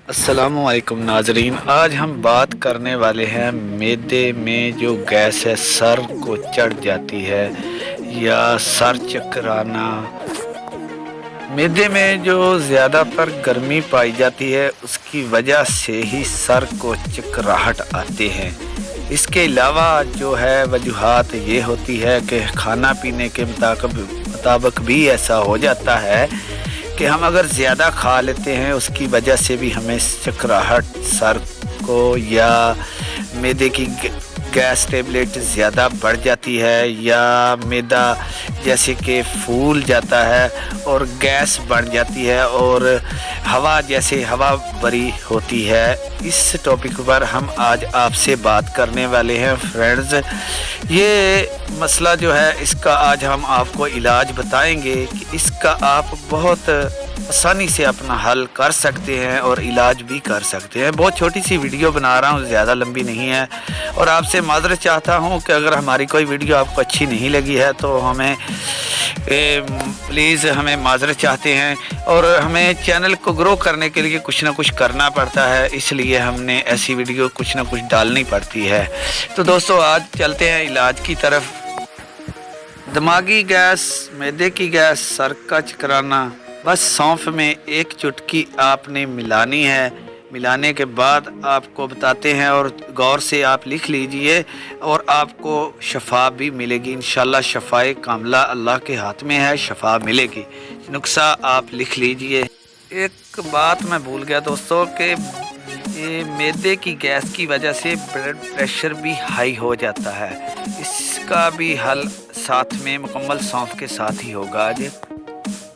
السلام علیکم ناظرین، آج ہم بات کرنے والے ہیں معدے میں جو گیس ہے سر کو چڑھ جاتی ہے یا سر چکرانا۔ معدے میں جو زیادہ تر گرمی پائی جاتی ہے اس کی وجہ سے ہی سر کو چکراہٹ آتے ہیں۔ اس کے علاوہ جو ہے وجوہات یہ ہوتی ہے کہ کھانا پینے کے مطابق بھی ایسا ہو جاتا ہے کہ ہم اگر زیادہ کھا لیتے ہیں اس کی وجہ سے بھی ہمیں چکراہٹ سر کو یا معدے کی گیس ٹیبلیٹ زیادہ بڑھ جاتی ہے یا معدہ جیسے کہ پھول جاتا ہے اور گیس بڑھ جاتی ہے اور ہوا جیسے ہوا بھری ہوتی ہے۔ اس ٹاپک پر ہم آج آپ سے بات کرنے والے ہیں فرینڈز۔ یہ مسئلہ جو ہے اس کا آج ہم آپ کو علاج بتائیں گے کہ اس کا آپ بہت آسانی سے اپنا حل کر سکتے ہیں اور علاج بھی کر سکتے ہیں۔ بہت چھوٹی سی ویڈیو بنا رہا ہوں، زیادہ لمبی نہیں ہے، اور آپ سے معذرت چاہتا ہوں کہ اگر ہماری کوئی ویڈیو آپ کو اچھی نہیں لگی ہے تو ہمیں پلیز ہمیں معذرت چاہتے ہیں، اور ہمیں چینل کو گرو کرنے کے لیے کچھ نہ کچھ کرنا پڑتا ہے، اس لیے ہم نے ایسی ویڈیو کچھ نہ کچھ ڈالنی پڑتی ہے۔ تو دوستو آج چلتے ہیں علاج کی طرف۔ دماغی گیس، معدے کی گیس، سر کا چکرانا، بس سونف میں ایک چٹکی آپ نے ملانی ہے۔ ملانے کے بعد آپ کو بتاتے ہیں اور غور سے آپ لکھ لیجئے اور آپ کو شفا بھی ملے گی انشاءاللہ۔ شفائے کاملہ اللہ کے ہاتھ میں ہے، شفا ملے گی۔ نسخہ آپ لکھ لیجئے۔ ایک بات میں بھول گیا دوستو کہ یہ معدے کی گیس کی وجہ سے بلڈ پریشر بھی ہائی ہو جاتا ہے، اس کا بھی حل ساتھ میں مکمل سونف کے ساتھ ہی ہوگا۔ آج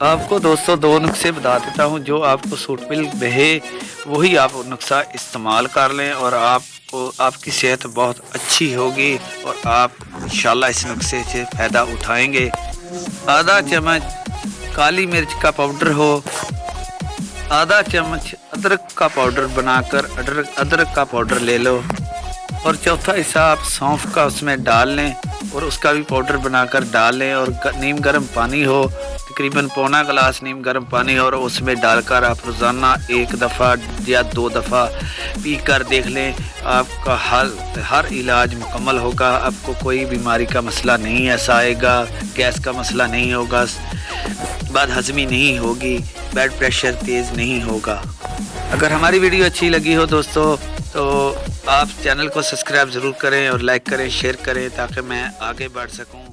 آپ کو دوستو دو نسخے بتا دیتا ہوں، جو آپ کو سوٹیبل رہے وہی آپ نسخہ استعمال کر لیں اور آپ کی صحت بہت اچھی ہوگی اور آپ انشاءاللہ اس نسخے سے فائدہ اٹھائیں گے۔ آدھا چمچ کالی مرچ کا پاؤڈر ہو، آدھا چمچ ادرک کا پاؤڈر بنا کر ادرک کا پاؤڈر لے لو، اور چوتھا حصہ آپ سونف کا اس میں ڈال لیں اور اس کا بھی پاؤڈر بنا کر ڈال لیں، اور نیم گرم پانی ہو، تقریباً پونا گلاس نیم گرم پانی ہو، اور اس میں ڈال کر آپ روزانہ ایک دفعہ یا دو دفعہ پی کر دیکھ لیں۔ آپ کا ہر علاج مکمل ہوگا، آپ کو کوئی بیماری کا مسئلہ نہیں ایسا آئے گا، گیس کا مسئلہ نہیں ہوگا، بد ہضمی نہیں ہوگی، بلڈ پریشر تیز نہیں ہوگا۔ اگر ہماری ویڈیو اچھی لگی ہو دوستو تو آپ چینل کو سبسکرائب ضرور کریں اور لائک کریں، شیئر کریں تاکہ میں آگے بڑھ سکوں۔